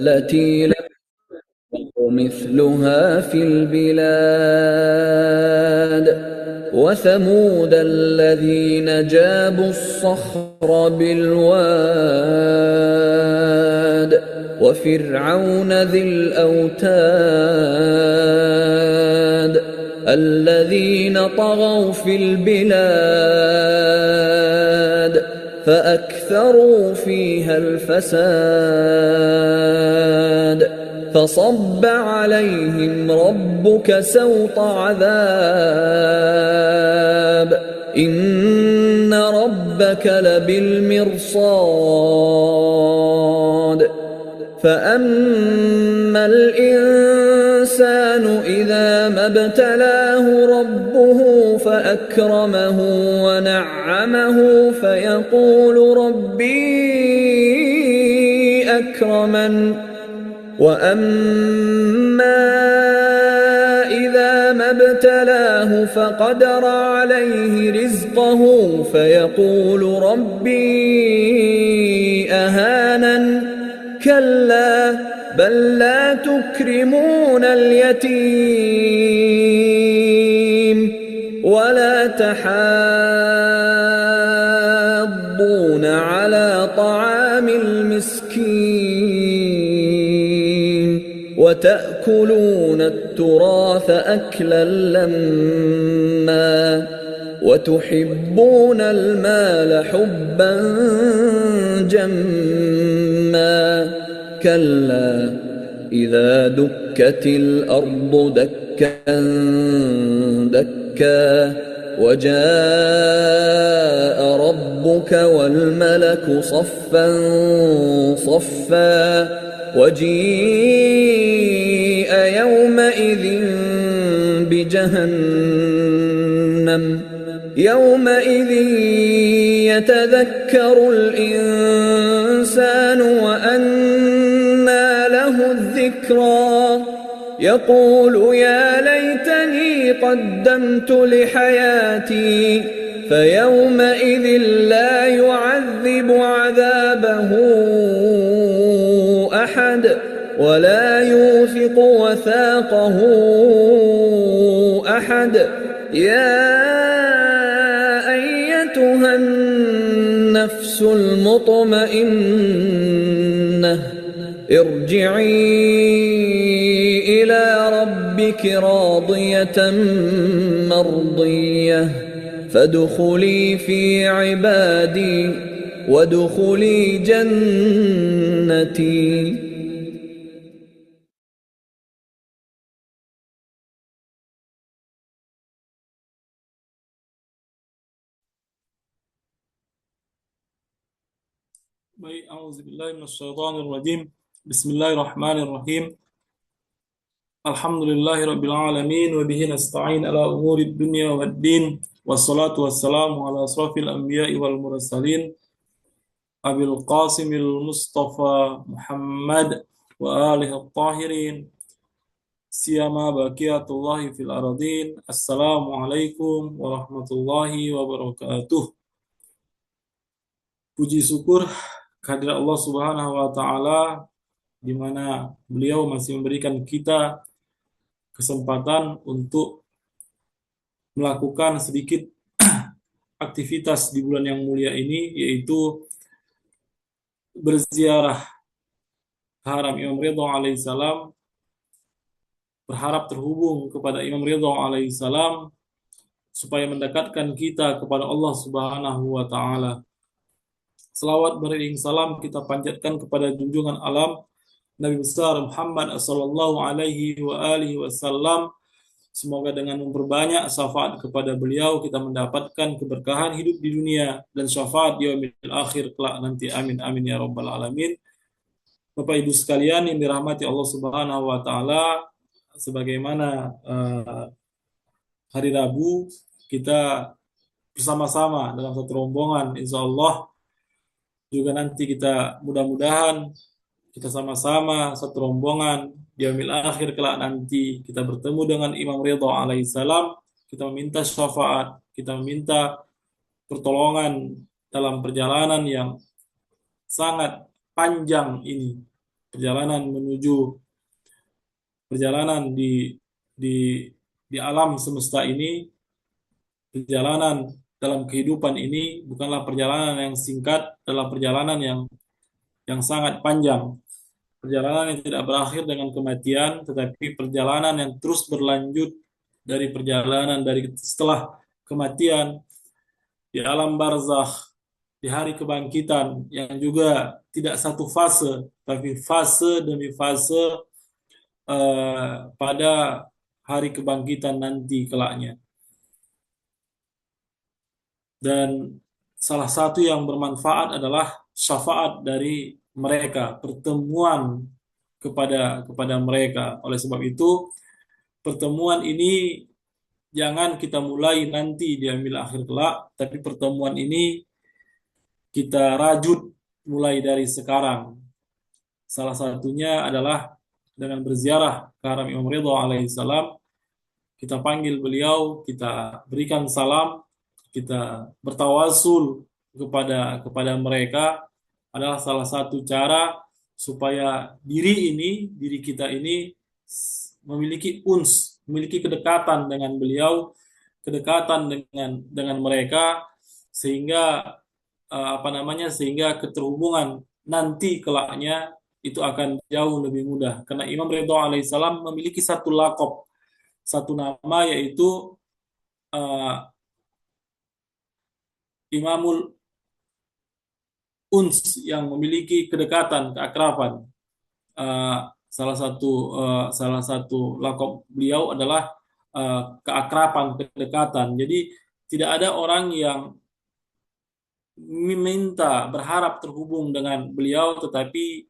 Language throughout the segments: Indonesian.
التي لم مثلها في البلاد وثمود الذين جابوا الصخر بالواد وفرعون ذي الأوتاد الذين طغوا في البلاد فأكثروا فيها الفساد فصب عليهم ربك سوط عذاب إن ربك لبالمرصاد فأما الإنسان إذا ما ابتلاه ربه فأكرمه ونعمه فيقول ربي أكرمن وأما إذا ما ابتلاه فقدر عليه رزقه فيقول ربي أهانن كلا بل لا تكرمون اليتيم ولا تحاضون على طعام المسكين وتأكلون التراث أكلا لما وتحبون المال حبا جما كلا إذا دكت الأرض دكا دكا وجاء ربك والملك صفا صفا وجيء يومئذ بجهنم يومئذ يتذكر الإنسان وأنى له الذكرى يقول يا ليتني قدمت لحياتي فيومئذ لا يعذب عذابه أحد ولا يوثق وثاقه أحد يا أيتها النفس المطمئنة ارجعي إلى ربك راضية مرضية فادخلي في عبادي وادخلي جنتي. Baik, auzubillahi minasyaitonir rajim. Bismillahirrahmanirrahim. Alhamdulillahi rabbil alamin wa bihi nasta'in ala umurid dunya waddin. Wassalatu wassalamu ala asrafil anbiya'i wal mursalin Abil Qasimil Mustafa Muhammad wa alihi at-tahirin. Siyama baqiyatullahi fil aradin. Assalamualaikum warahmatullahi wabarakatuh. Puji syukur kehadirat Allah Subhanahu wa taala di mana beliau masih memberikan kita kesempatan untuk melakukan sedikit aktivitas di bulan yang mulia ini, yaitu berziarah haram Imam Ridha alaihissalam, berharap terhubung kepada Imam Ridha alaihissalam supaya mendekatkan kita kepada Allah Subhanahu wa taala. Selawat beriring salam kita panjatkan kepada junjungan alam Nabi besar Muhammad sallallahu alaihi wa alihi wasallam. Semoga dengan memperbanyak syafaat kepada beliau kita mendapatkan keberkahan hidup di dunia dan syafaat di yaumil akhir kelak nanti. Amin amin ya rabbal alamin. Bapak Ibu sekalian yang dirahmati Allah Subhanahu wa taala, sebagaimana hari Rabu kita bersama-sama dalam satu rombongan, insyaallah juga nanti kita mudah-mudahan kita sama-sama satu rombongan di yaumil akhir kelak nanti kita bertemu dengan Imam Ridha alaihissalam, kita meminta syafaat, kita meminta pertolongan dalam perjalanan yang sangat panjang ini, perjalanan menuju perjalanan di alam semesta ini, perjalanan dalam kehidupan ini bukanlah perjalanan yang singkat, adalah perjalanan yang sangat panjang. Perjalanan yang tidak berakhir dengan kematian, tetapi perjalanan yang terus berlanjut dari perjalanan dari setelah kematian di alam barzakh, di hari kebangkitan yang juga tidak satu fase, tapi fase demi fase pada hari kebangkitan nanti kelaknya. Dan salah satu yang bermanfaat adalah syafaat dari mereka, pertemuan kepada mereka. Oleh sebab itu, pertemuan ini jangan kita mulai nanti di ambil akhir kelak, tapi pertemuan ini kita rajut mulai dari sekarang. Salah satunya adalah dengan berziarah ke haram Imam Ridha alaihissalam. Kita panggil beliau, kita berikan salam, kita bertawasul kepada mereka, adalah salah satu cara supaya diri kita ini memiliki memiliki kedekatan dengan beliau, kedekatan dengan mereka, sehingga sehingga keterhubungan nanti kelaknya itu akan jauh lebih mudah. Karena Imam Ridha alaihissalam memiliki satu laqab, satu nama, yaitu Imamul Uns, yang memiliki kedekatan, keakraban. Salah satu laqab beliau adalah keakraban, kedekatan. Jadi tidak ada orang yang meminta, berharap terhubung dengan beliau, tetapi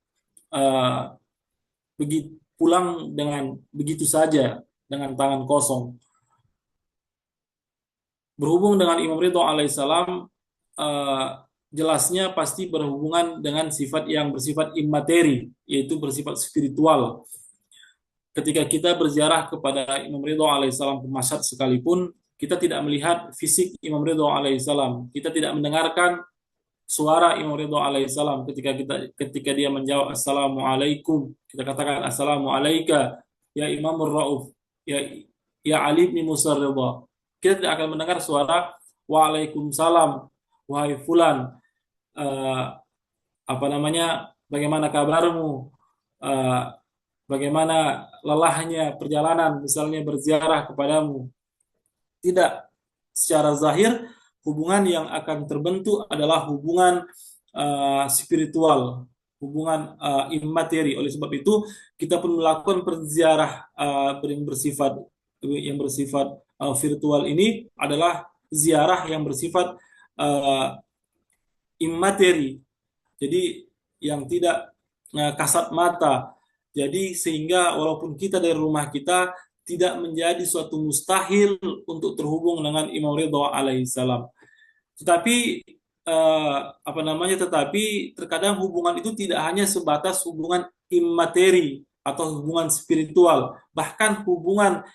begitu pulang dengan begitu saja, dengan tangan kosong. Berhubung dengan Imam Ridha alaihissalam, jelasnya pasti berhubungan dengan sifat yang bersifat immateri, yaitu bersifat spiritual. Ketika kita berziarah kepada Imam Ridha alaihissalam ke Mashhad sekalipun, kita tidak melihat fisik Imam Ridha alaihissalam, kita tidak mendengarkan suara Imam Ridha alaihissalam ketika dia menjawab assalamualaikum, kita katakan assalamualaika ya Imamur Rauf, ya Ali bin Musa Ridha. Kita tidak akan mendengar suara waalaikumsalam, wahai fulan, bagaimana kabarmu, bagaimana lelahnya perjalanan, misalnya berziarah kepadamu. Tidak, secara zahir hubungan yang akan terbentuk adalah hubungan spiritual, hubungan immateri. Oleh sebab itu kita pun melakukan perziarah yang bersifat virtual ini adalah ziarah yang bersifat immateri, jadi yang tidak kasat mata. Jadi sehingga walaupun kita dari rumah kita, tidak menjadi suatu mustahil untuk terhubung dengan Imam Ridha alaihissalam. Tetapi tetapi terkadang hubungan itu tidak hanya sebatas hubungan immateri atau hubungan spiritual, bahkan hubungan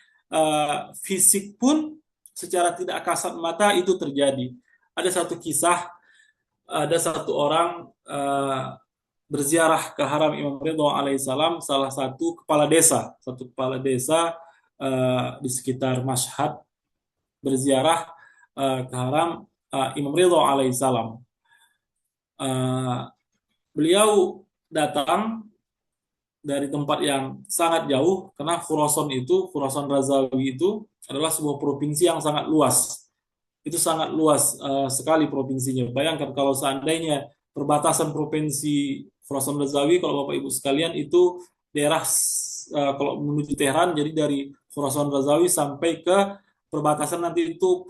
fisik pun secara tidak kasat mata itu terjadi. Ada satu kisah, ada satu orang berziarah ke haram Imam Ridha alaihissalam, salah satu kepala desa di sekitar Mashhad berziarah ke haram Imam Ridha alaihissalam. Beliau datang dari tempat yang sangat jauh, karena Khurasan Razawi itu adalah sebuah provinsi yang sangat luas. Itu sangat luas sekali provinsinya. Bayangkan kalau seandainya perbatasan provinsi Khurasan Razawi, kalau Bapak Ibu sekalian, itu daerah kalau menuju Tehran, jadi dari Khurasan Razawi sampai ke perbatasan nanti itu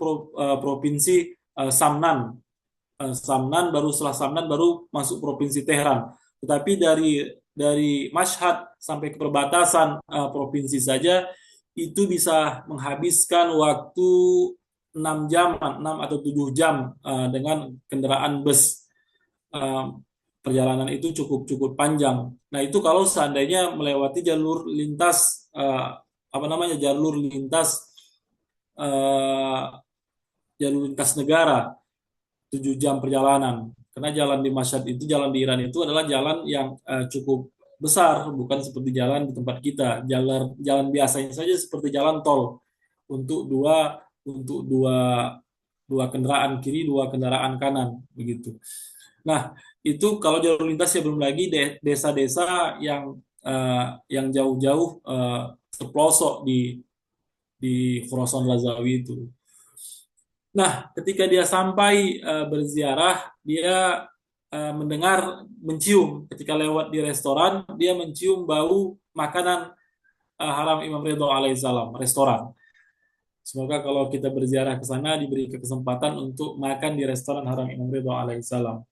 provinsi Samnan. Baru setelah Samnan baru masuk provinsi Tehran. Tetapi dari Mashhad sampai ke perbatasan provinsi saja itu bisa menghabiskan waktu 6 atau 7 jam dengan kendaraan bus. Perjalanan itu cukup panjang. Nah, itu kalau seandainya melewati jalur lintas negara, 7 jam perjalanan. Karena jalan di Mashhad itu, jalan di Iran itu adalah jalan yang cukup besar, bukan seperti jalan di tempat kita. Jalan biasanya saja seperti jalan tol untuk dua dua kendaraan kiri, dua kendaraan kanan begitu. Nah, itu kalau jalur lintas ya, belum lagi desa-desa yang jauh-jauh terpelosok di Khurasan Lazawi itu. Nah, ketika dia sampai berziarah, dia mencium ketika lewat di restoran, dia mencium bau makanan haram Imam Ridho alaihissalam, restoran. Semoga kalau kita berziarah ke sana diberi kesempatan untuk makan di restoran haram Imam Ridho alaihissalam.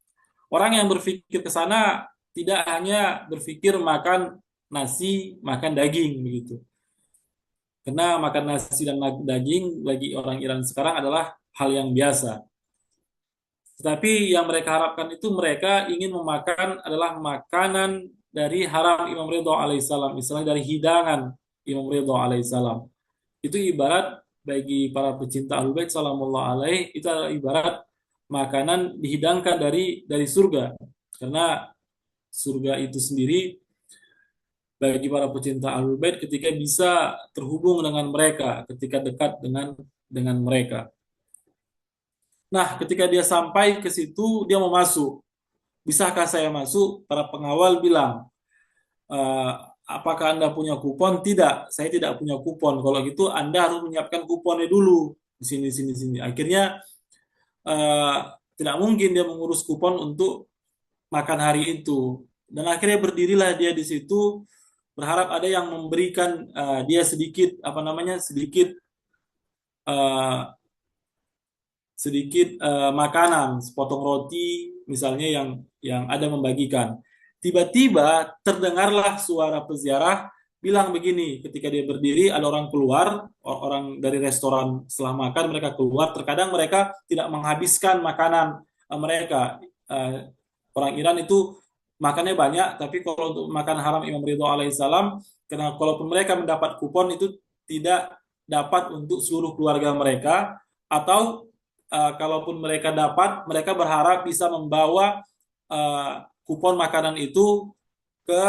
Orang yang berpikir ke sana tidak hanya berpikir makan nasi, makan daging begitu. Karena makan nasi dan daging bagi orang Iran sekarang adalah hal yang biasa. Tetapi yang mereka harapkan itu mereka ingin memakan adalah makanan dari haram Imam Ridho alaihissalam, misalnya dari hidangan Imam Ridho alaihissalam. Itu ibarat bagi para pecinta Ahlul Bait salamullah alaih, itu adalah ibarat makanan dihidangkan dari surga. Karena surga itu sendiri bagi para pecinta Ahlul Bait ketika bisa terhubung dengan mereka, ketika dekat dengan mereka. Nah, ketika dia sampai ke situ, dia mau masuk. Bisakah saya masuk? Para pengawal bilang, "Eh, apakah Anda punya kupon?" Tidak, saya tidak punya kupon. Kalau gitu Anda harus menyiapkan kuponnya dulu di sini sini sini. Akhirnya eh, tidak mungkin dia mengurus kupon untuk makan hari itu. Dan akhirnya berdirilah dia di situ berharap ada yang memberikan dia sedikit apa namanya sedikit eh, makanan, sepotong roti misalnya yang ada membagikan. Tiba-tiba terdengarlah suara peziarah bilang begini, ketika dia berdiri ada orang keluar, orang dari restoran setelah makan mereka keluar, terkadang mereka tidak menghabiskan makanan mereka. Orang Iran itu makannya banyak, tapi kalau untuk makan haram Imam Ridho alaihissalam, karena kalaupun mereka mendapat kupon itu tidak dapat untuk seluruh keluarga mereka, atau kalaupun mereka dapat, mereka berharap bisa membawa kupon makanan itu ke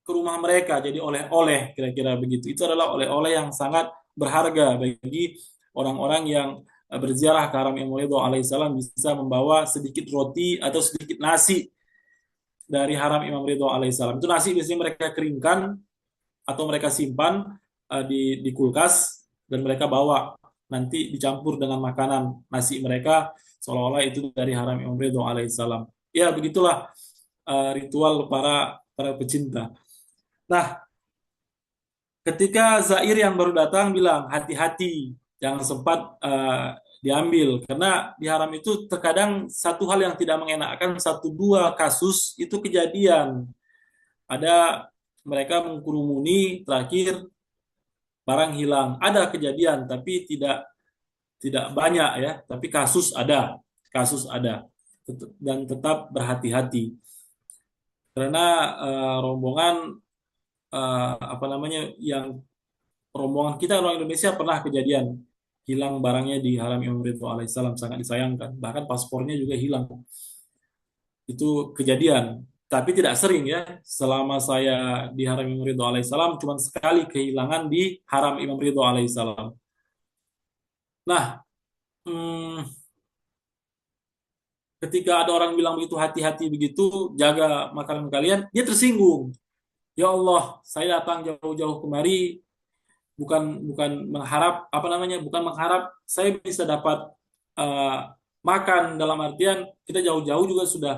rumah mereka, jadi oleh-oleh kira-kira begitu. Itu adalah oleh-oleh yang sangat berharga bagi orang-orang yang berziarah ke haram Imam Ridho alaihissalam, bisa membawa sedikit roti atau sedikit nasi dari haram Imam Ridho alaihissalam. Itu nasi biasanya mereka keringkan atau mereka simpan di kulkas dan mereka bawa nanti dicampur dengan makanan nasi mereka seolah-olah itu dari haram Imam Ridho alaihissalam. Ya begitulah ritual para pecinta. Nah, ketika Zair yang baru datang bilang hati-hati jangan sempat diambil karena di haram itu terkadang satu hal yang tidak mengenakan, satu dua kasus itu kejadian. Ada mereka mengkurumuni, terakhir barang hilang. Ada kejadian tapi tidak banyak ya, tapi kasus ada dan tetap berhati-hati karena rombongan apa namanya yang rombongan kita orang Indonesia pernah kejadian hilang barangnya di haram Imam Ridho alaihissalam, sangat disayangkan, bahkan paspornya juga hilang. Itu kejadian tapi tidak sering ya, selama saya di haram Imam Ridho alaihissalam cuma sekali kehilangan di haram Imam Ridho alaihissalam. Nah, hmm, ketika ada orang bilang begitu hati-hati begitu, jaga makanan kalian, dia tersinggung. Ya Allah, saya datang jauh-jauh kemari bukan bukan mengharap apa namanya, bukan mengharap saya bisa dapat makan, dalam artian kita jauh-jauh juga sudah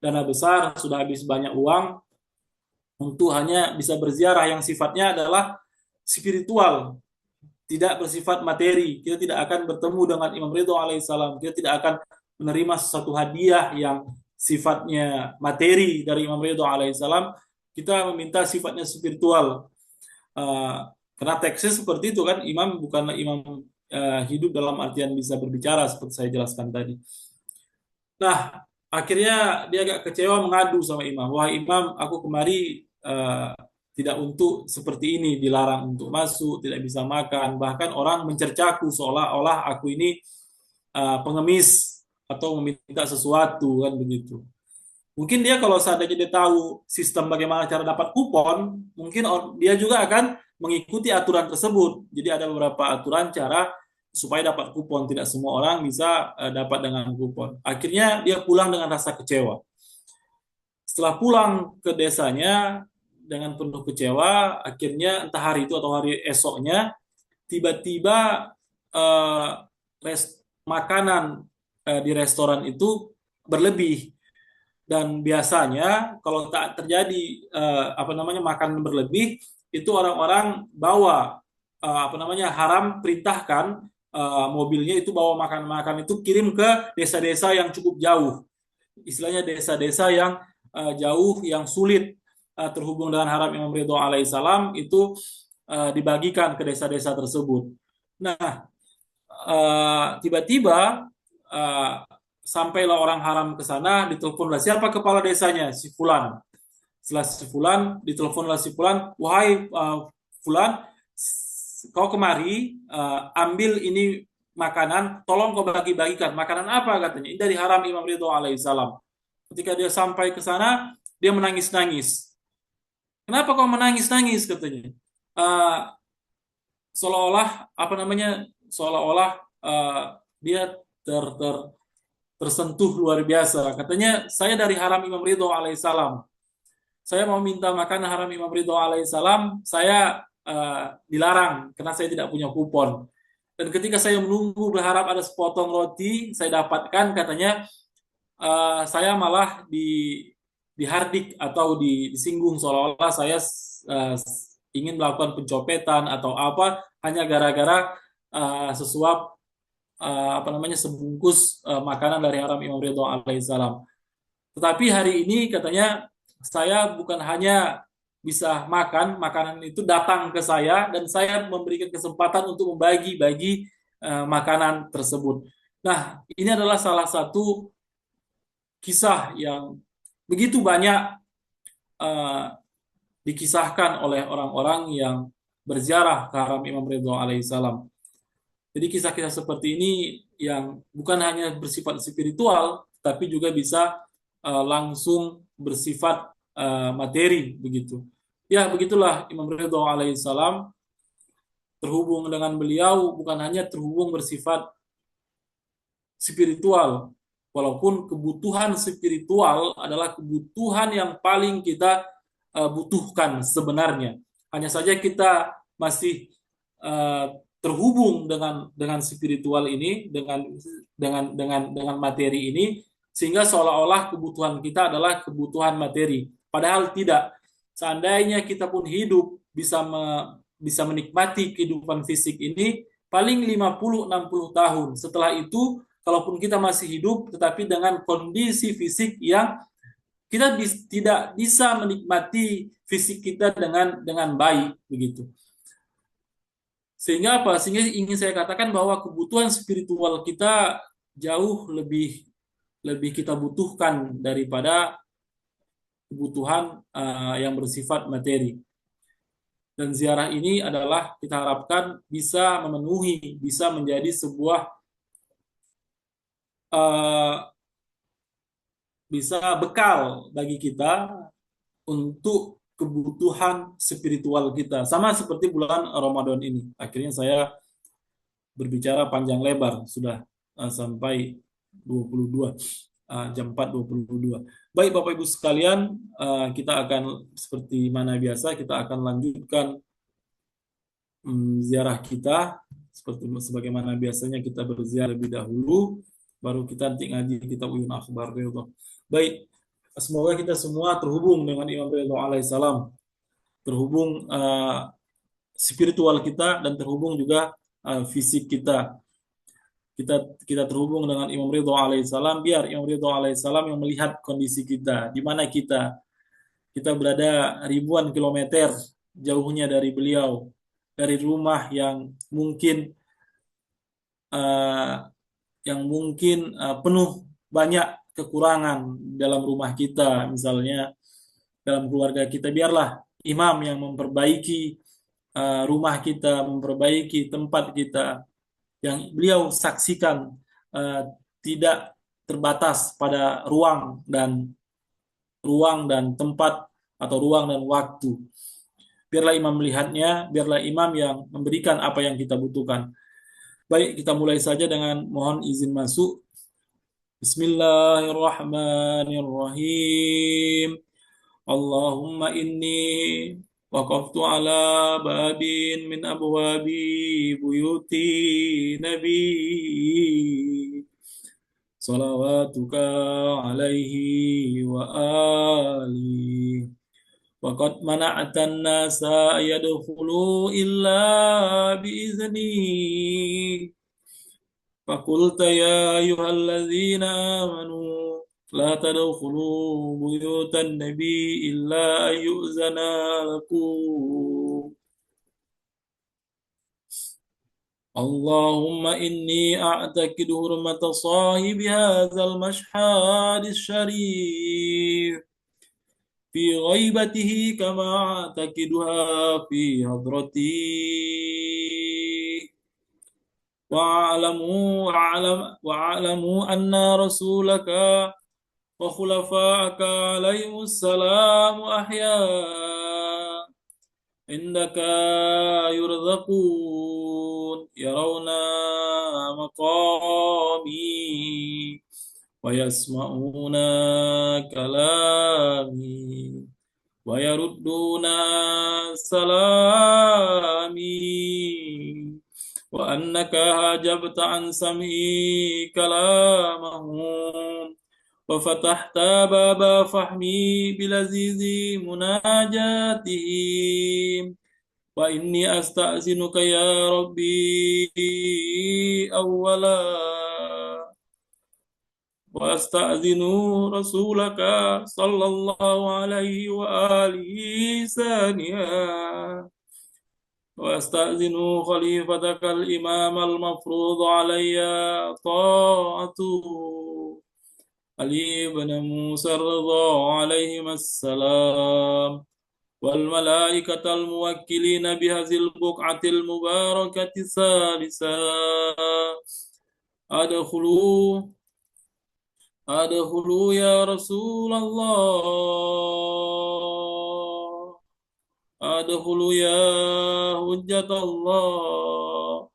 dana besar, sudah habis banyak uang untuk hanya bisa berziarah yang sifatnya adalah spiritual, tidak bersifat materi. Kita tidak akan bertemu dengan Imam Ridho alaihissalam, kita tidak akan menerima sesuatu hadiah yang sifatnya materi dari Imam Ridho alaihissalam. Kita meminta sifatnya spiritual. Karena teksnya seperti itu kan, imam bukanlah imam hidup dalam artian bisa berbicara seperti saya jelaskan tadi. Nah, akhirnya dia agak kecewa mengadu sama imam. Wah imam, aku kemari tidak untuk seperti ini, dilarang untuk masuk, tidak bisa makan. Bahkan orang mencercaku seolah-olah aku ini pengemis atau meminta sesuatu kan begitu. Mungkin dia kalau seandainya dia tahu sistem bagaimana cara dapat kupon, mungkin dia juga akan mengikuti aturan tersebut. Jadi ada beberapa aturan cara supaya dapat kupon. Tidak semua orang bisa dapat dengan kupon. Akhirnya dia pulang dengan rasa kecewa. Setelah pulang ke desanya dengan penuh kecewa, akhirnya entah hari itu atau hari esoknya, tiba-tiba eh, makanan di restoran itu berlebih. Dan biasanya kalau tak terjadi makanan berlebih, itu orang-orang bawa haram perintahkan mobilnya itu bawa makan-makan itu kirim ke desa-desa yang cukup jauh, istilahnya desa-desa yang jauh, yang sulit terhubung dengan haram Imam Ridho alaihissalam, itu dibagikan ke desa-desa tersebut. Nah, tiba-tiba sampailah orang haram ke sana, diteleponlah siapa kepala desanya, si Fulan. Setelah si Fulan, diteleponlah si Fulan, wahai Fulan, kau kemari ambil ini makanan, tolong kau bagi-bagikan. Makanan apa katanya? Ini dari haram Imam Ridho alaihissalam. Ketika dia sampai ke sana, dia menangis-nangis. Kenapa kau menangis-nangis katanya? Uh, seolah-olah dia tersentuh luar biasa. Katanya, saya dari haram Imam Ridho alaihissalam. Saya mau minta makan haram Imam Ridho alaihissalam, saya dilarang karena saya tidak punya kupon. Dan ketika saya menunggu berharap ada sepotong roti, saya dapatkan, katanya saya malah dihardik atau disinggung, seolah-olah saya ingin melakukan pencopetan atau apa, hanya gara-gara sesuap sebungkus makanan dari haram Imam Ridho alaihissalam. Tetapi hari ini katanya saya bukan hanya bisa makan, makanan itu datang ke saya dan saya memberikan kesempatan untuk membagi-bagi makanan tersebut. Nah, ini adalah salah satu kisah yang begitu banyak uh, dikisahkan oleh orang-orang yang berziarah ke haram Imam Ridho alaihissalam. Jadi kisah-kisah seperti ini yang bukan hanya bersifat spiritual, tapi juga bisa langsung bersifat materi begitu. Ya, begitulah Imam Ridho alaihissalam. Terhubung dengan beliau bukan hanya terhubung bersifat spiritual, walaupun kebutuhan spiritual adalah kebutuhan yang paling kita butuhkan sebenarnya. Hanya saja kita masih terhubung dengan spiritual ini, dengan materi ini, sehingga seolah-olah kebutuhan kita adalah kebutuhan materi. Padahal tidak. Seandainya kita pun hidup bisa menikmati kehidupan fisik ini paling 50-60 tahun. Setelah itu, kalaupun kita masih hidup, tetapi dengan kondisi fisik yang kita tidak bisa menikmati fisik kita dengan baik begitu. Sehingga apa? Sehingga ingin saya katakan bahwa kebutuhan spiritual kita jauh lebih kita butuhkan daripada kebutuhan yang bersifat materi. Dan ziarah ini adalah kita harapkan bisa memenuhi, bisa menjadi sebuah bisa bekal bagi kita untuk kebutuhan spiritual kita. Sama seperti bulan Ramadan ini. Akhirnya saya berbicara panjang lebar, sudah sampai 22, jam 4.22. Baik Bapak Ibu sekalian, kita akan seperti mana biasa, kita akan lanjutkan ziarah kita. Sebagaimana biasanya kita berziarah lebih dahulu, baru kita nanti ngaji kita uyun akhbar. Baik, semoga kita semua terhubung dengan Imam Ridho alaihissalam, terhubung spiritual kita dan terhubung juga fisik kita. Kita terhubung dengan Imam Ridho alaihissalam, biar Imam Ridho alaihissalam yang melihat kondisi kita, di mana kita berada ribuan kilometer jauhnya dari beliau, dari rumah yang mungkin penuh banyak kekurangan dalam rumah kita, misalnya dalam keluarga kita, biarlah imam yang memperbaiki rumah kita, memperbaiki tempat kita, yang beliau saksikan tidak terbatas pada ruang dan ruang dan tempat atau ruang dan waktu. Biarlah imam melihatnya, biarlah imam yang memberikan apa yang kita butuhkan. Baik, kita mulai saja dengan mohon izin masuk. Bismillahirrahmanirrahim. Allahumma inni waqaftu ala babin min abwabi buyuti nabi salawatuka alaihi wa ali wa qad mana'atan nasa yadkhulu illa biizni فقلت يا أيها الذين آمنوا لا تدخلوا بيوت النبي إلا أن يؤذن لكم اللهم إني أعتقد حرمة صاحب هذا المشهد الشريف في غيبته كما أعتقدها في حضرتي واعلموا أن رسولك وخلفاءك عليهم السلام أحياء عندك يرزقون يرون مقامي ويسمعون كلامي ويردون سلامي وأنك هاجبت عن سمعي كلامهم وفتحت باب فهمي بلذيذ مناجاتهم وإني أستأذنك يا ربي أولا وأستأذن رسولك صلى الله عليه وآله ثانيا وأستأذن خليفتك الإمام المفروض علي طاعته علي بن موسى الرضا عليهما السلام والملائكة الموكلين بهذه البقعة المباركة الثالثة أدخلوا أدخلوا يا رسول الله أدخلوا يا حجة الله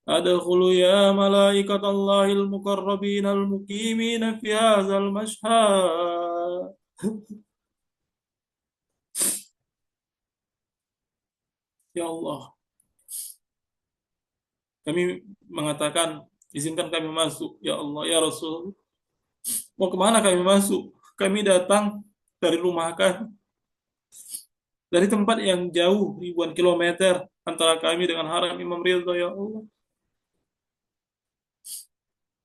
أدخلوا يا ملائكة الله المقربين المقيمين في هذا المشهد Ya Allah, kami mengatakan, izinkan kami masuk. Ya Allah, ya Rasul, mau kemana kami masuk? Kami datang dari rumah kami, dari tempat yang jauh ribuan kilometer antara kami dengan haram Imam Ridha, ya Allah.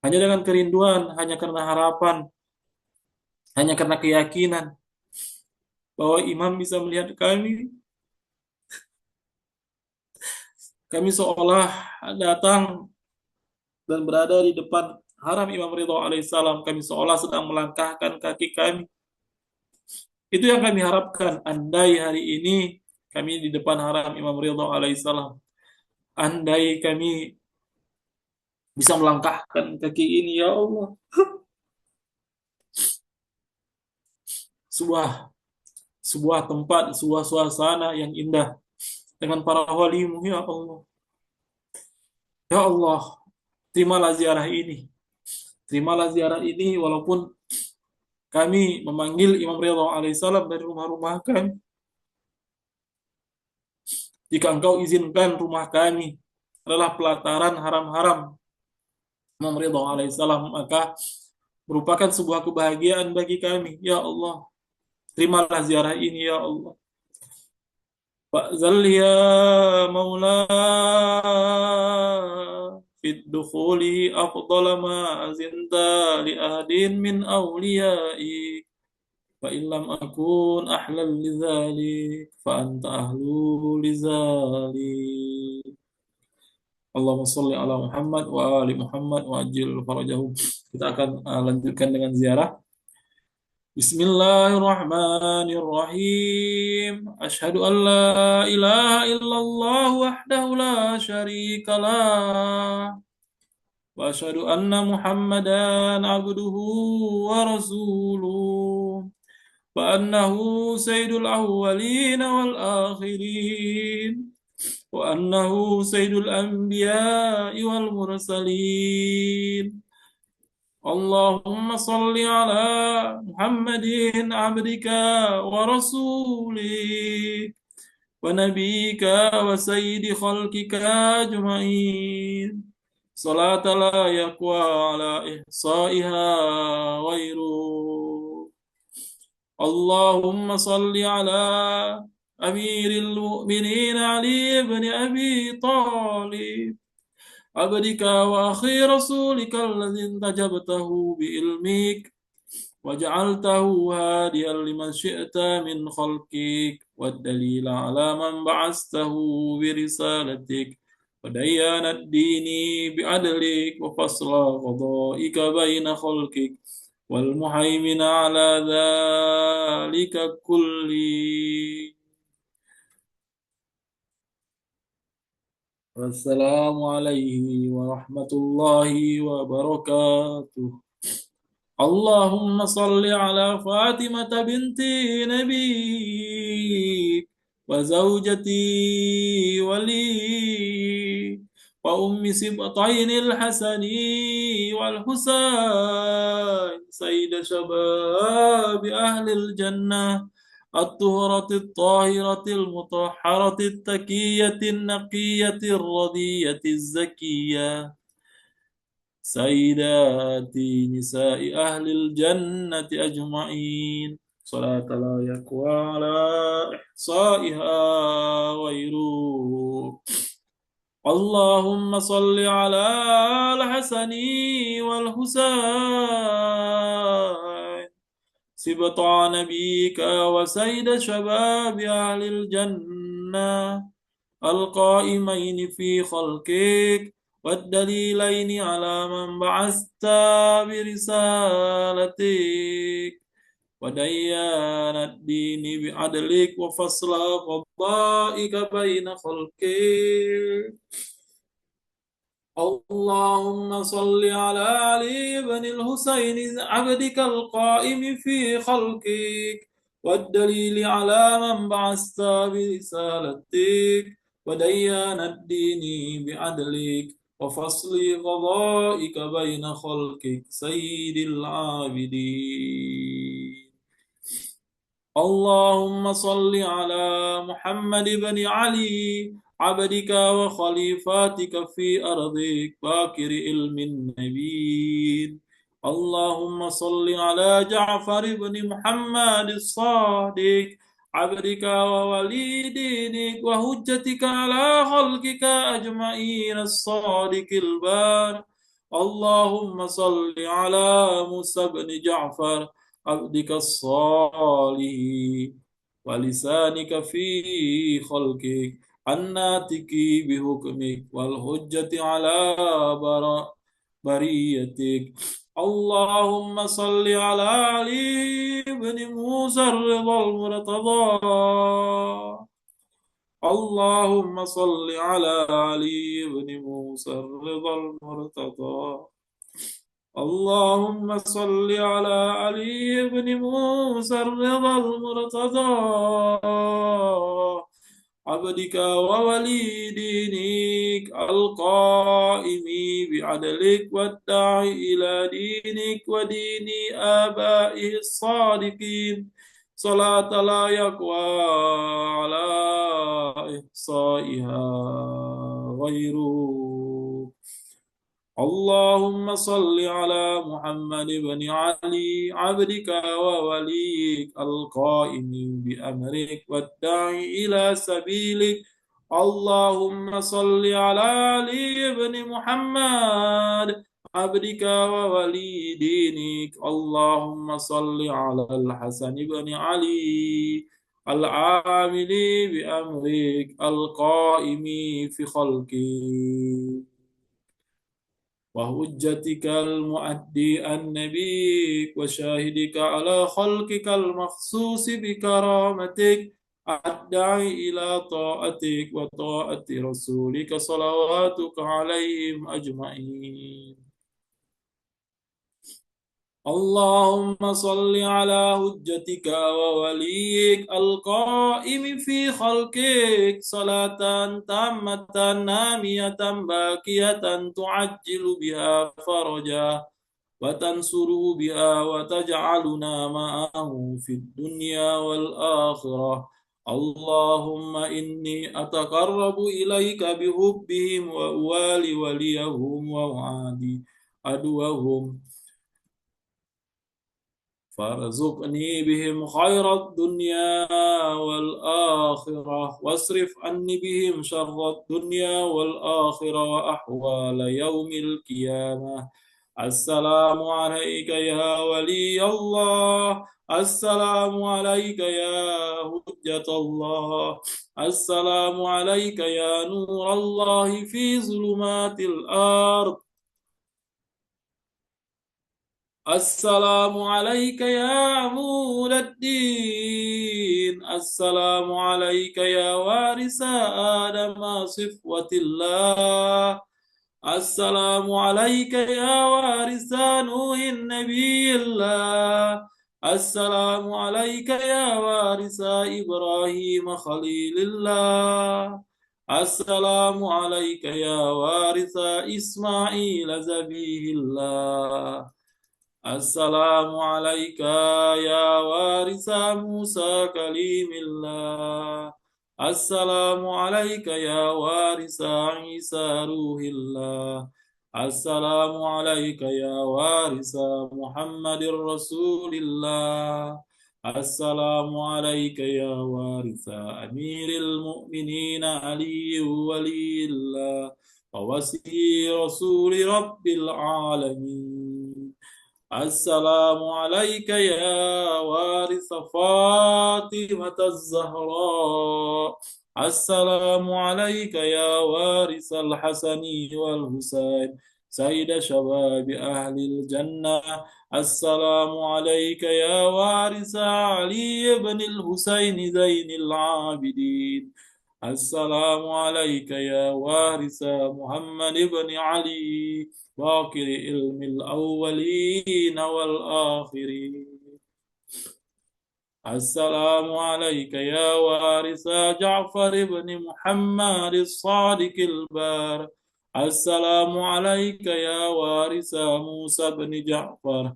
Hanya dengan kerinduan, hanya karena harapan, hanya karena keyakinan bahwa Imam bisa melihat kami. Kami seolah datang dan berada di depan haram Imam Ridha alaihissalam. Kami seolah sedang melangkahkan kaki kami. Itu yang kami harapkan. Andai hari ini kami di depan haram Imam Ridha alaihissalam. Andai kami bisa melangkahkan kaki ini, ya Allah. Sebuah tempat, sebuah suasana yang indah dengan para walimu, ya Allah. Ya Allah, terimalah ziarah ini. Terimalah ziarah ini walaupun kami memanggil Imam Ridha alaihissalam dari rumah-rumah kami. Jika engkau izinkan rumah kami adalah pelataran haram-haram Imam Ridha alaihissalam, maka merupakan sebuah kebahagiaan bagi kami. Ya Allah, terimalah ziarah ini, ya Allah. Fa'zal ya maula fit dukhuli afdala ma azinta li ahadin min awliyai fa illam akun ahlal lidzalik fa anta ahlu lidzalik. Allahumma sholli ala Muhammad wa ali Muhammad wa ajil farajahum. Kita akan lanjutkan dengan ziarah. Bismillahirrahmanirrahim. Asyhadu an la ilaha illallah wahdahu la syarika lah وأشهد أن محمدا عبده ورسوله وأنه سيد الأولين والآخرين وأنه سيد الأنبياء والمرسلين اللهم صل على محمد عبدك ورسولك ونبيك وسيد خلقك أجمعين صلاة لا يقوى على إحصائها غيره اللهم صل على أمير المؤمنين علي بن أبي طالب عبدك وأخي رسولك الذي انتجبته بعلمك وجعلته هاديا لمن شئت من خلقك والدليل على من بعثته برسالتك وديان الدين بعدلك وفصل قضائك بين خلقك والمهيمن على ذلك كله والسلام عليه ورحمة الله وبركاته اللهم صل على فاطمة بنت نبيك وزوجتي ولي وأم سبطين الحسن والحسين سيد شباب أهل الجنة الطهرة الطاهرة المطهرة التكية النقية الرضية الزكية سيدات نساء أهل الجنة أجمعين صلاة لا يقوى على إحصائها غيره اللهم صل على الحسن والحسين سبطا نبيك وسيد شباب أهل الجنة القائمين في خلقك والدليلين على من بعثت برسالتك وديان الدين بعدلك وفصل قضائك بين خلقك اللهم صل على علي بن الحسين عبدك القائم في خلقك والدليل على من بعثت برسالتك وديان الدين بعدلك وفصل قضائك بين خلقك سيد العابدين اللهم صل على محمد بن علي عبدك وخليفاتك في أرضك باكر علم النبيين اللهم صل على جعفر بن محمد الصادق عبدك وولي دينك وهجتك على خلقك أجمعين الصادق البار اللهم صل على موسى بن جعفر عبدك الصالح ولسانك في خلقك الناتك بحكمك والحجة على بريتك اللهم صل على علي بن موسى الرضا المرتضى اللهم صل على علي بن موسى الرضا المرتضى اللهم صل على علي بن موسى الرضا المرتضى عبدك وولي دينك القائم بعدلك والداعي إلى دينك ودين آبائه الصادقين صلاة لا يقوى على إحصائها غيره اللهم صل على محمد بن علي عبدك ووليك القائم بأمرك والداعي إلى سبيلك اللهم صل على علي بن محمد عبدك وولي دينك اللهم صل على الحسن بن علي العامل بأمرك القائم في خلقك وحجتك المؤدي عن نبيك وشاهدك على خلقك المخصوص بكرامتك الداعي إلى طاعتك وطاعة رسولك صلواتك عليهم أجمعين اللهم صل على حجتك ووليك القائم في خلقك صلاة تامة نامية باقية تعجل بها فرجا وتنصر بها وتجعلنا معه في الدنيا والآخرة. اللهم إني أتقرب إليك بحبهم وأوالي وليهم وأعادي عدوهم، فارزقني بهم خير الدنيا والآخرة واصرف عني بهم شر الدنيا والآخرة وأحوال يوم القيامة. السلام عليك يا ولي الله، السلام عليك يا حجة الله، السلام عليك يا نور الله في ظلمات الأرض، السلام عليك يا عمود الدين، السلام عليك يا وارث آدم صفوة الله، السلام عليك يا وارث نوح النبي الله، السلام عليك يا وارث إبراهيم خليل الله، السلام عليك يا وارث إسماعيل ذبيه الله، السلام عليك يا وارث موسى كليم الله، السلام عليك يا وارث عيسى روح الله، السلام عليك يا وارث محمد رسول الله، السلام عليك يا وارث أمير المؤمنين علي ولي الله ووصي رسول رب العالمين. السلام عليك يا وارث فاطمة الزهراء، السلام عليك يا وارث الحسن والحسين سيد شباب أهل الجنة، السلام عليك يا وارث علي بن الحسين زين العابدين، السلام عليك يا وارث محمد بن علي باقر علم الأولين والآخرين، السلام عليك يا وارث جعفر بن محمد الصادق البار، السلام عليك يا وارث موسى بن جعفر،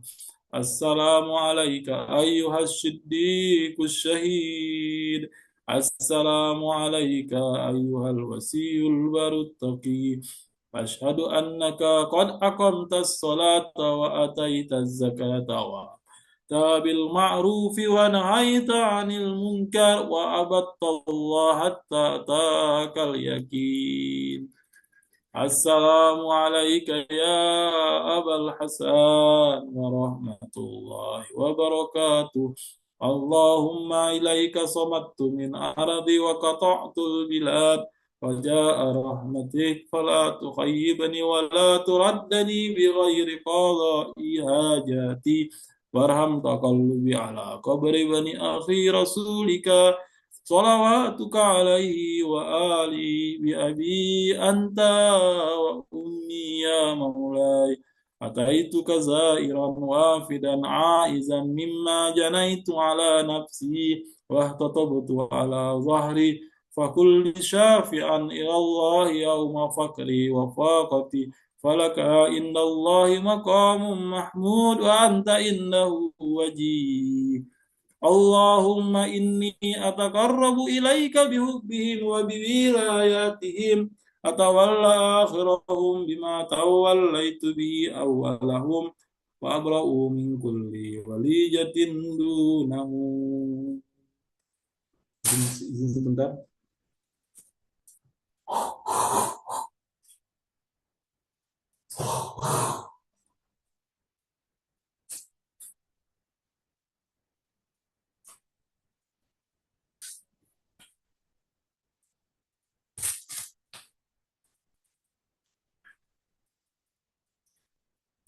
السلام عليك أيها الصديق الشهيد، السلام عليك أيها الوسي البر التقي، أشهد أنك قد أقمت الصلاة وأتيت الزكاة وأمرت بالمعروف ونهيت عن المنكر وعبدت الله حتى أتاك اليقين. السلام عليك يا أبا الحسن ورحمة الله وبركاته. اللهم إليك صمت من أرضي وقطعت البلاد، رجاء رحمتك فلا تخيبني ولا تردني بغير قضاء حاجاتي، وارحم تقلبي على قبر بني أخي رسولك صلواتك عليه وآله بأبي أنت وأمي يا مولاي، أتيتك زائرا وافدا عائزا مما جنيت على نفسي واهتطبت على ظهري، فكل شافعا إلى الله يوم فقري وفاقتي، فلك عند الله مقام محمود وأنت إنه وجيه. اللهم إني أتقرب إليك بحبهم وبولاياتهم، أتولى آخرهم بما توليت به أولهم، وأبرأ من كل وليجة دونه. Izin sebentar.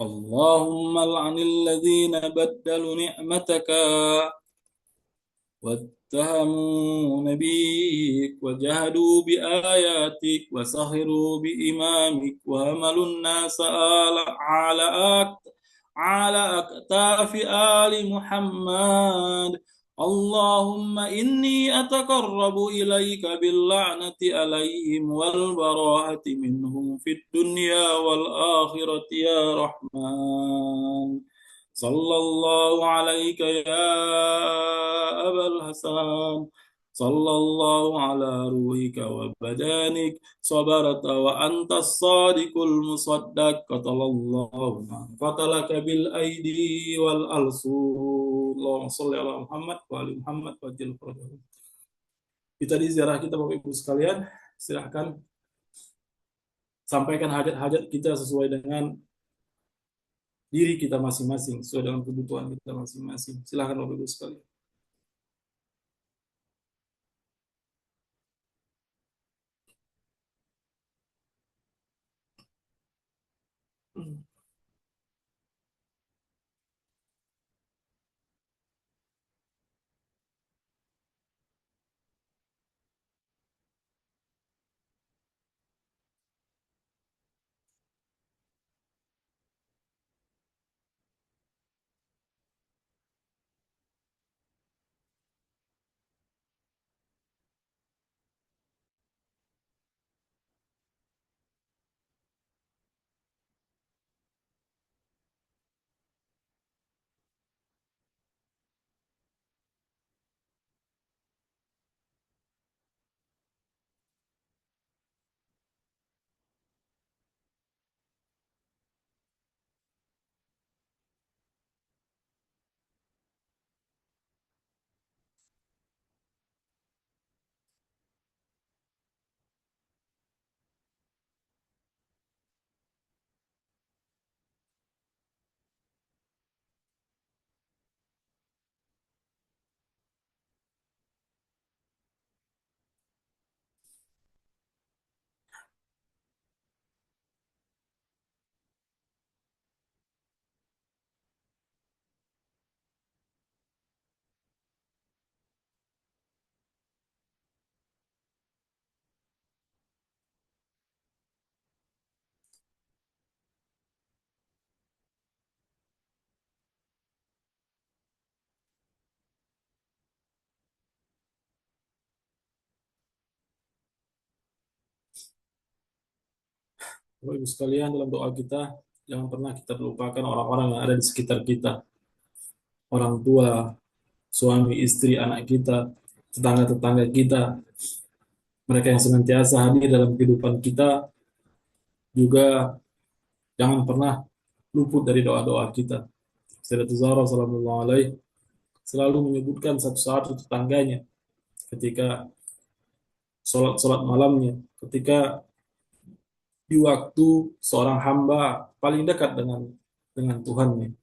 اللهم لعن الذين بدلوا نعمتك واتهموا نبيك وجهدوا بآياتك وسخروا بإمامك وهملوا الناس على أكتاف آل محمد. اللهم إني أتقرب إليك باللعنة عليهم والبراءة منهم في الدنيا والآخرة يا رحمن. صلى الله عليك يا أبا الحسن، صلى الله على روحك وبدانك صبرت وأنت الصادق المصدق، قتل الله من قتلك بالأيدي والألسن. اللهم صل على محمد وعلى محمد wajil qadar. Itu tadi ziarah kita Bapak Ibu sekalian. Silahkan sampaikan hajat-hajat kita sesuai dengan diri kita masing-masing, sesuai dengan kebutuhan kita masing-masing. Silahkan Bapak Ibu sekalian. Bapak Ibu sekalian, dalam doa kita jangan pernah kita lupakan orang-orang yang ada di sekitar kita, orang tua, suami, istri, anak kita, tetangga-tetangga kita, mereka yang senantiasa hadir dalam kehidupan kita. Juga jangan pernah luput dari doa-doa kita. Sayyidatuna Zahra sallallahu alaihi selalu menyebutkan satu-satu tetangganya ketika sholat malamnya, ketika di waktu seorang hamba paling dekat dengan Tuhannya.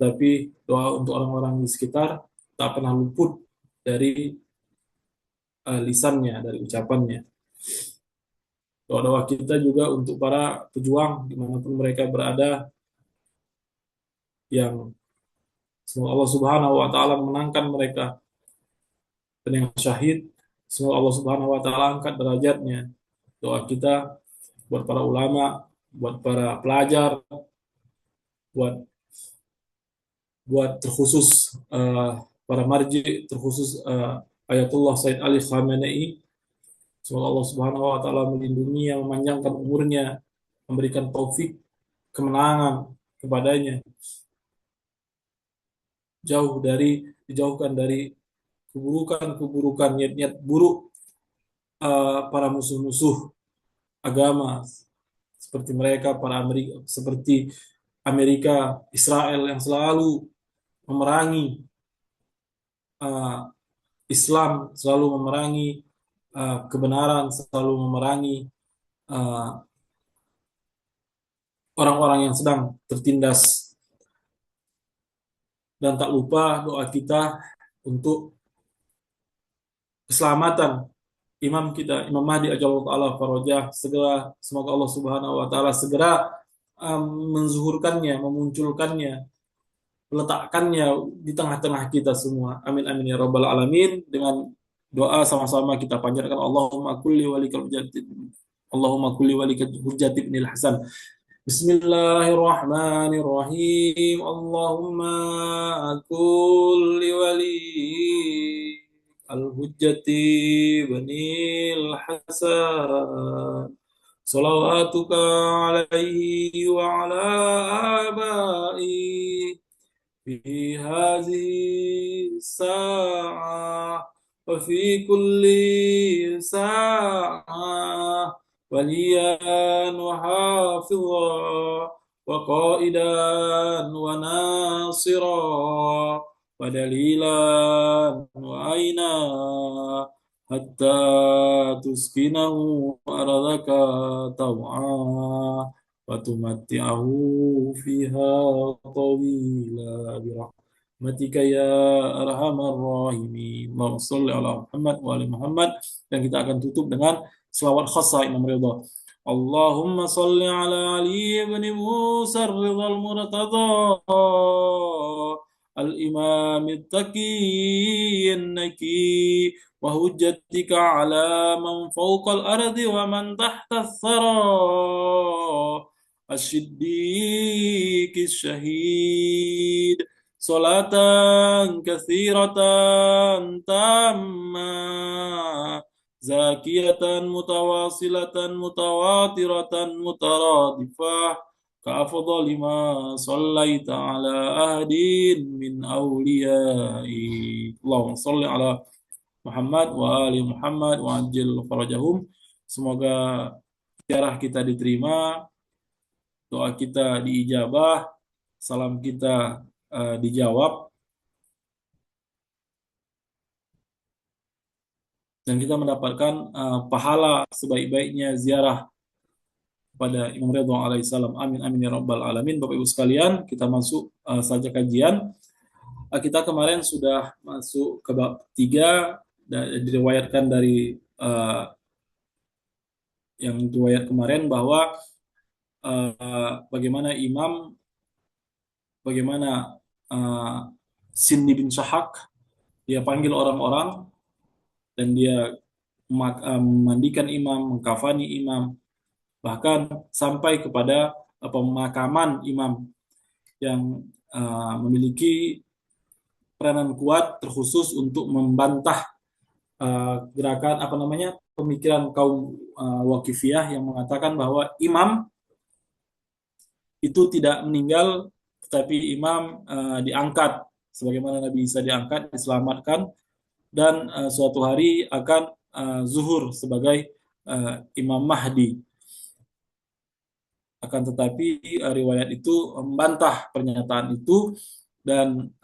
Tapi doa untuk orang-orang di sekitar tak pernah luput dari lisannya, dari ucapannya. Doa-doa kita juga untuk para pejuang dimanapun mereka berada, yang semoga Allah Subhanahu wa Ta'ala menangkan mereka, dan yang syahid semoga Allah Subhanahu wa Ta'ala angkat derajatnya. Doa kita buat para ulama, buat para pelajar, buat terkhusus para marji, terkhusus Ayatullah Said Ali Khamenei. Semoga Allah Subhanahu wa Ta'ala melindungi, yang memanjangkan umurnya, memberikan taufik kemenangan kepadanya, dijauhkan dari keburukan, niat-niat buruk para musuh-musuh agama seperti mereka, seperti Amerika, Israel yang selalu memerangi Islam, selalu memerangi kebenaran, selalu memerangi orang-orang yang sedang tertindas. Dan tak lupa doa kita untuk keselamatan imam kita, Imam Mahdi ajallahu ta'ala farajah. Semoga Allah Subhanahu wa Ta'ala segera menzuhurkannya, memunculkannya, meletakkannya di tengah-tengah kita semua. Amin amin ya rabbal alamin. Dengan doa sama-sama kita panjatkan, Allahumma kulli walikal hujjati ibnil Hasan Bismillahirrahmanirrahim. Allahumma kulli wali al-hujjati banil hasan. Salawatuka alaihi wa ala abai في هذه الساعة وفي كل ساعة وليا وحافظا وقائدا وناصرا ودليلا وعينا حتى تسكنه أرضك طوعا وتمتعه فيها طويلا برحمتك يا arhamar rahimin. Allahumma sholli ala Muhammad wa ali Muhammad. Dan kita akan tutup dengan selawat khassa Imam Ridha. Allahumma sholli ala Ali ibn Musa Ridha al-Murtada al-Imam al-Taqi an-Naki wa hujjatika ala man fawqa al-ardi wa man tahta al-thara الصديق الشهيد صلاة كثيرة تامة زاكية متواصلة متواترة مترادفة كأفضل ما صليت على أحد من أوليائك اللهم صل على Muhammad wa ali Muhammad wa ajil farajahum. Semoga ziarah kita diterima, doa kita diijabah, salam kita dijawab, dan kita mendapatkan pahala sebaik-baiknya ziarah pada Imam Ridha alaihissalam. Amin amin ya rabbal alamin. Bapak Ibu sekalian, kita masuk saja kajian. Kita kemarin sudah masuk ke bab 3, diriwayatkan dari yang riwayat kemarin bahwa bagaimana Sinni bin Syahak dia panggil orang-orang dan dia memandikan imam, mengkafani imam, bahkan sampai kepada pemakaman imam yang memiliki peranan kuat terkhusus untuk membantah gerakan pemikiran kaum Waqifiyah yang mengatakan bahwa imam itu tidak meninggal, tetapi imam diangkat sebagaimana Nabi Isa diangkat, diselamatkan, dan suatu hari akan zuhur sebagai Imam Mahdi. Akan tetapi riwayat itu membantah pernyataan itu, dan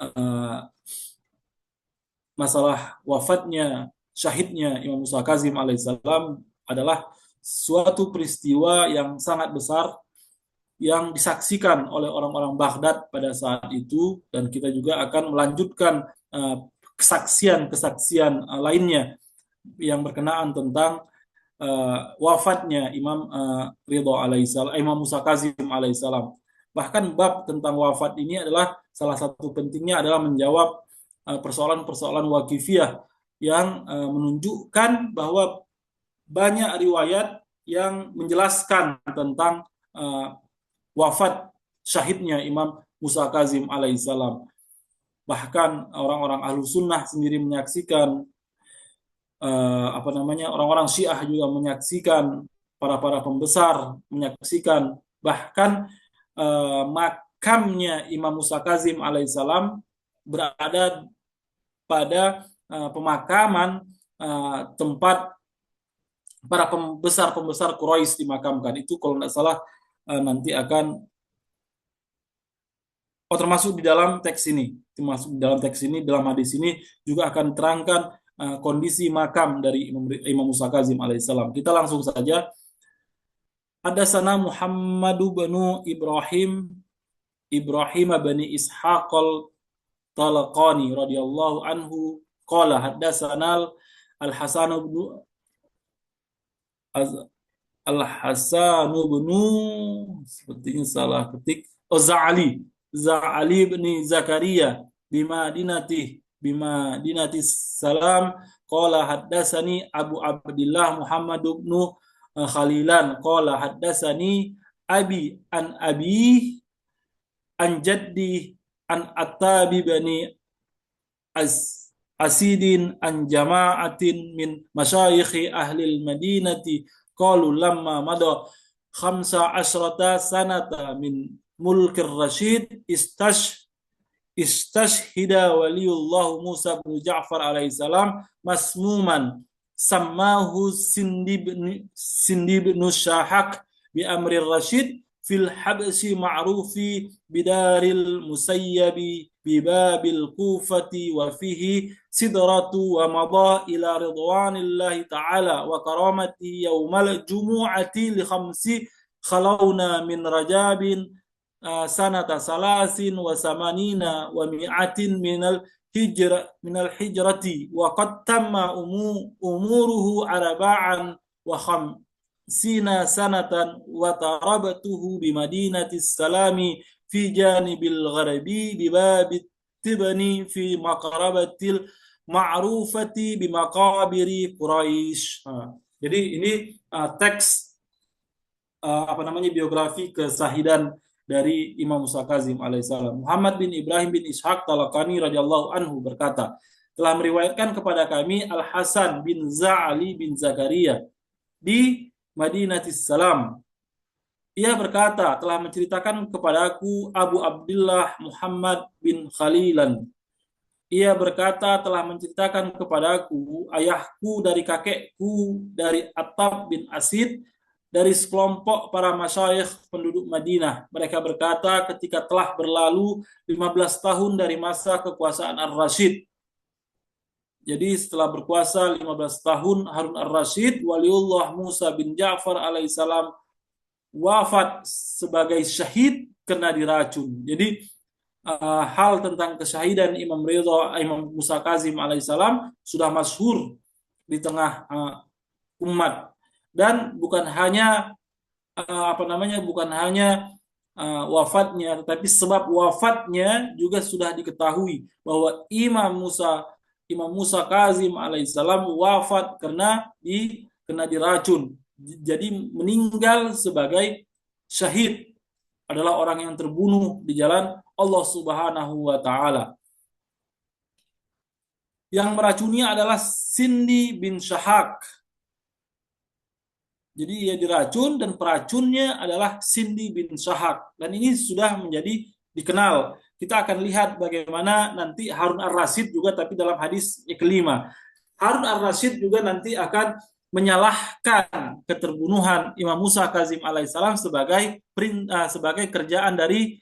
masalah wafatnya, syahidnya Imam Musa Kazim alaihissalam adalah suatu peristiwa yang sangat besar yang disaksikan oleh orang-orang Baghdad pada saat itu, dan kita juga akan melanjutkan kesaksian-kesaksian lainnya yang berkenaan tentang wafatnya Imam Ridha alaihissalam, Imam Musa Kazim alaihissalam. Bahkan bab tentang wafat ini adalah salah satu pentingnya adalah menjawab persoalan-persoalan Waqifiyah yang menunjukkan bahwa banyak riwayat yang menjelaskan tentang wafat syahidnya Imam Musa Kazim alaihissalam. Bahkan orang-orang ahlu sunnah sendiri menyaksikan, orang-orang Syiah juga menyaksikan, para pembesar menyaksikan, bahkan makamnya Imam Musa Kazim alaihissalam berada pada pemakaman tempat para pembesar Quraisy dimakamkan. Itu kalau tidak salah nanti akan termasuk di dalam teks ini, dalam hadis ini juga akan terangkan kondisi makam dari Imam Musa Kazim alaihissalam. Kita langsung saja. Hadatsana Muhammad bin Ibrahim bin Ishaq al-Talaqani radhiyallahu anhu qala hadatsana Al-Hasan bin sepertinya salah ketik, Za'ali bin Zakaria bimadinati salam qala haddatsani Abu Abdillah Muhammad bin Khalilan qala haddatsani abi an abi an jaddi an attabi bani asidin an jama'atin min masyayikhi ahli madinati qalu lamma mada khamsa asrata sanata min mulkir rasyid istashhida waliullah Musa bin Ja'far alaihissalam masmuman sammahu Sindi bin Syahak bi amri rasyid fil habsi ma'rufi bidaril musayyabi bibabil kufati wa fihi sidratu wa madha ila ridwanillahi ta'ala wa karamati yaumal jumu'ati li khamsi khalawna min rajabin sanata salasin wa samanina wa mi'atin minal hijrati wa qad tamma umuruhu arba'an wa khamsina sanatan wa tarabatuhu bi madinatis salami fi janibil gharbi bi babit tibni fi maqarabatil ma'rufati bi maqabiri Quraisy. Jadi ini teks biografi kesahidan dari Imam Musa Kazim alaihissalam. Muhammad bin Ibrahim bin Ishaq Talakani radhiyallahu anhu berkata, telah meriwayatkan kepada kami Al Hasan bin Za'ali bin Zakaria di Madinatis Salam. Ia berkata, telah menceritakan kepadaku Abu Abdullah Muhammad bin Khalilan. Ia berkata, telah menceritakan kepadaku ayahku dari kakekku dari Attab bin Asid dari sekelompok para masyayikh penduduk Madinah. Mereka berkata ketika telah berlalu 15 tahun dari masa kekuasaan Ar-Rasyid. Jadi setelah berkuasa 15 tahun Harun Ar-Rasyid, waliullah Musa bin Ja'far alaihissalam wafat sebagai syahid karena diracun. Jadi hal tentang kesyahidan Imam Musa Kazim alaihissalam sudah masyhur di tengah umat. Dan bukan hanya wafatnya, tetapi sebab wafatnya juga sudah diketahui bahwa Imam Musa Kazim alaihissalam wafat karena diracun. Jadi meninggal sebagai syahid, adalah orang yang terbunuh di jalan Allah Subhanahu wa taala. Yang meracunnya adalah Sindi bin Syahak. Jadi ia diracun dan peracunnya adalah Sindi bin Syahak. Dan ini sudah menjadi dikenal. Kita akan lihat bagaimana nanti Harun Ar-Rasyid juga, tapi dalam hadis kelima. Harun Ar-Rasyid juga nanti akan menyalahkan keterbunuhan Imam Musa Kazim alaihissalam sebagai kerjaan dari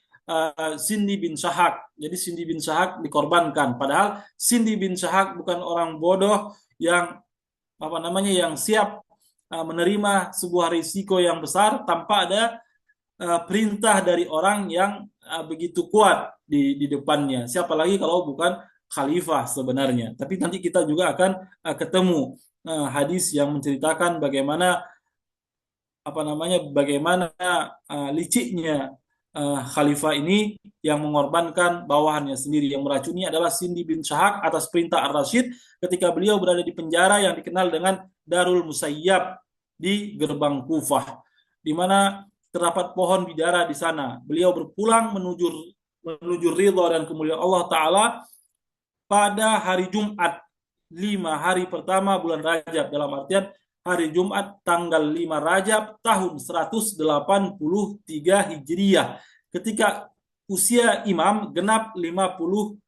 Sindi bin Syahak. Jadi Sindi bin Syahak dikorbankan. Padahal Sindi bin Syahak bukan orang bodoh yang yang siap menerima sebuah risiko yang besar tanpa ada perintah dari orang yang begitu kuat di depannya. Siapa lagi kalau bukan khalifah sebenarnya. Tapi nanti kita juga akan ketemu hadis yang menceritakan bagaimana liciknya khalifah ini yang mengorbankan bawahannya sendiri. Yang meracuni adalah Sindi bin Syahak atas perintah Ar-Rasyid ketika beliau berada di penjara yang dikenal dengan Darul Musayyab di gerbang Kufah, di mana terdapat pohon bidara di sana. Beliau berpulang menuju ridha dan kemuliaan Allah Ta'ala pada hari Jumat 5 hari pertama bulan Rajab, dalam artian hari Jumat tanggal 5 Rajab tahun 183 Hijriah, ketika usia imam genap 55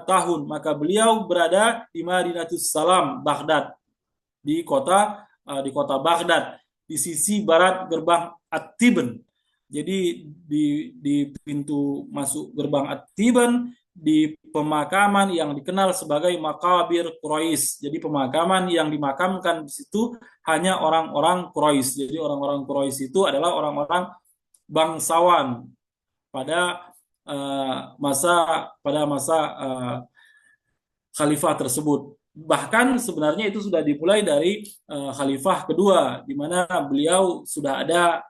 tahun. Maka beliau berada di Madinatus Salam, Baghdad, di kota Baghdad, di sisi barat gerbang At-Tiban. Jadi di pintu masuk gerbang At-Tiban, di pemakaman yang dikenal sebagai Makabir Quraisy. Jadi pemakaman yang dimakamkan di situ hanya orang-orang Quraisy. Jadi orang-orang Quraisy itu adalah orang-orang bangsawan pada masa khalifah tersebut. Bahkan sebenarnya itu sudah dimulai dari khalifah kedua, di mana beliau sudah ada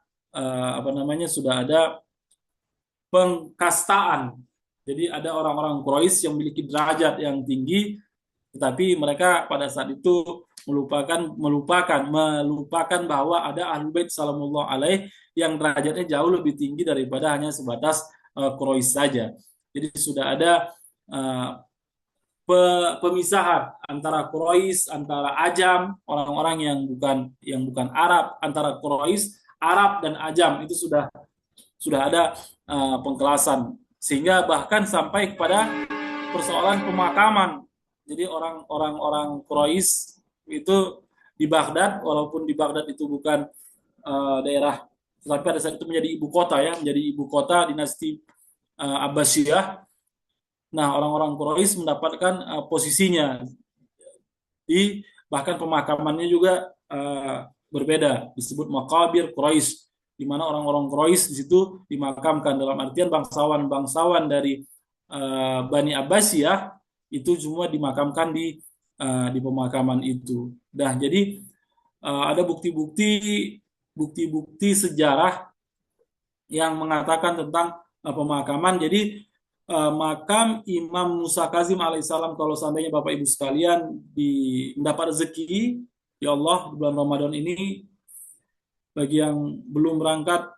pengkastaan. Jadi ada orang-orang Quraisy yang memiliki derajat yang tinggi, tetapi mereka pada saat itu melupakan bahwa ada Ahlul Bait salamullah alaih yang derajatnya jauh lebih tinggi daripada hanya sebatas Quraisy saja. Jadi sudah ada uh, pemisahan antara Quraisy, antara Ajam, orang-orang yang bukan Arab, antara Quraisy, Arab dan Ajam itu sudah ada pengkelasan, sehingga bahkan sampai kepada persoalan pemakaman. Jadi orang Quraisy itu di Baghdad, walaupun di Baghdad itu bukan daerah, tetapi pada saat itu menjadi ibu kota, ya, menjadi ibu kota dinasti Abbasiyah. Nah, orang-orang Quraisy mendapatkan posisinya di, bahkan pemakamannya juga berbeda, disebut makabir Quraisy, di mana orang-orang Quraisy di situ dimakamkan, dalam artian bangsawan-bangsawan dari Bani Abbasiyah itu semua dimakamkan di pemakaman itu. Nah, jadi ada bukti-bukti sejarah yang mengatakan tentang pemakaman. Jadi makam Imam Musa Kazim alaihissalam, kalau seandainya Bapak Ibu sekalian mendapat rezeki, ya Allah, di bulan Ramadan ini, bagi yang belum berangkat,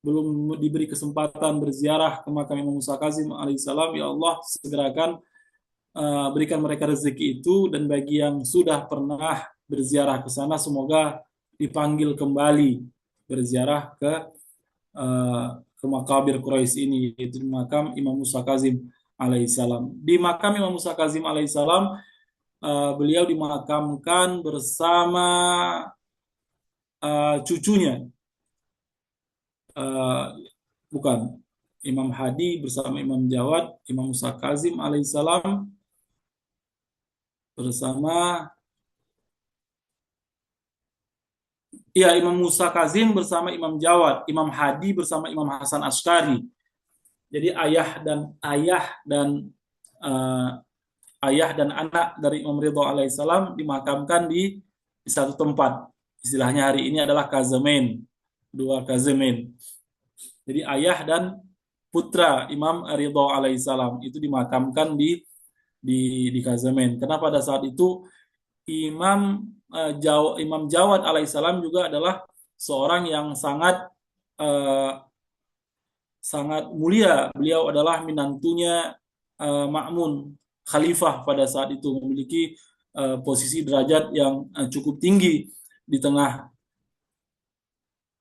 belum diberi kesempatan berziarah ke makam Imam Musa Kazim alaihissalam, ya Allah, segerakan berikan mereka rezeki itu. Dan bagi yang sudah pernah berziarah ke sana, semoga dipanggil kembali berziarah ke makabir Quraisy ini, yaitu di makam Imam Musa Kazim alaihissalam. Di makam Imam Musa Kazim alaihissalam, beliau dimakamkan bersama cucunya, bukan, Imam Hadi bersama Imam Jawad, Imam Musa Kazim alaihissalam bersama, ya, Imam Musa Kazim bersama Imam Jawad, Imam Hadi bersama Imam Hasan Asy'ari. Jadi uh, ayah dan anak dari Imam Ridho alaihissalam dimakamkan di satu tempat. Istilahnya hari ini adalah kazemen, dua kazemen. Jadi ayah dan putra Imam Ridho alaihissalam itu dimakamkan di kazemen. Karena pada saat itu Imam Jawad alaihissalam juga adalah seorang yang sangat mulia. Beliau adalah menantunya Ma'mun, khalifah pada saat itu, memiliki posisi derajat yang cukup tinggi di tengah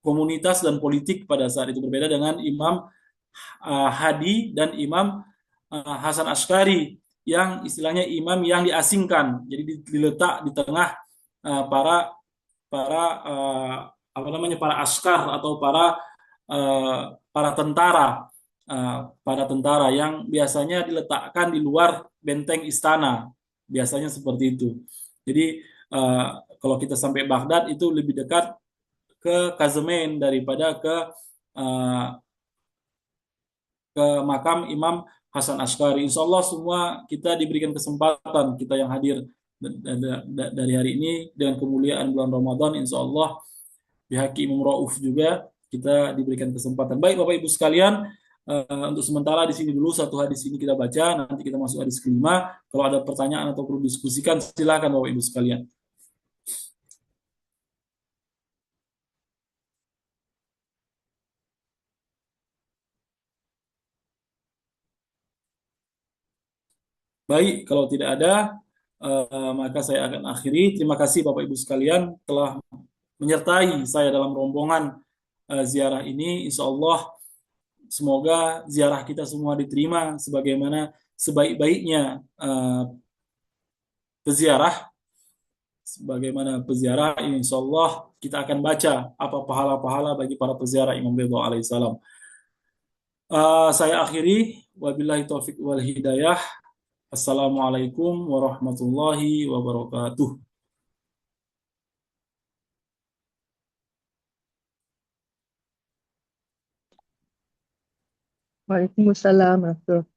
komunitas dan politik pada saat itu, berbeda dengan Imam Hadi dan Imam Hasan Asy'ari yang istilahnya imam yang diasingkan, jadi diletak di tengah para para apa namanya, para askar atau para tentara, para tentara yang biasanya diletakkan di luar benteng istana, biasanya seperti itu. Jadi kalau kita sampai Baghdad itu lebih dekat ke Kazemen daripada uh, ke makam Imam Hasan Asy'ari. Insya Allah semua kita diberikan kesempatan, kita yang hadir dari hari ini dengan kemuliaan bulan Ramadan, insya Allah bihaqi Imam Rauf juga kita diberikan kesempatan. Baik Bapak Ibu sekalian, untuk sementara di sini dulu satu hadis ini kita baca, nanti kita masuk hadis kelima. Kalau ada pertanyaan atau perlu diskusikan, silakan Bapak Ibu sekalian. Baik, kalau tidak ada, maka saya akan akhiri. Terima kasih Bapak Ibu sekalian telah menyertai saya dalam rombongan ziarah ini. Insya Allah semoga ziarah kita semua diterima sebagaimana sebaik-baiknya peziarah. Sebagaimana peziarah, insya Allah kita akan baca apa pahala-pahala bagi para peziarah Imam Ridho alaihissalam. Saya akhiri. Wabillahi taufiq wal hidayah. Assalamualaikum warahmatullahi wabarakatuh. Waalaikumsalam warahmatullahi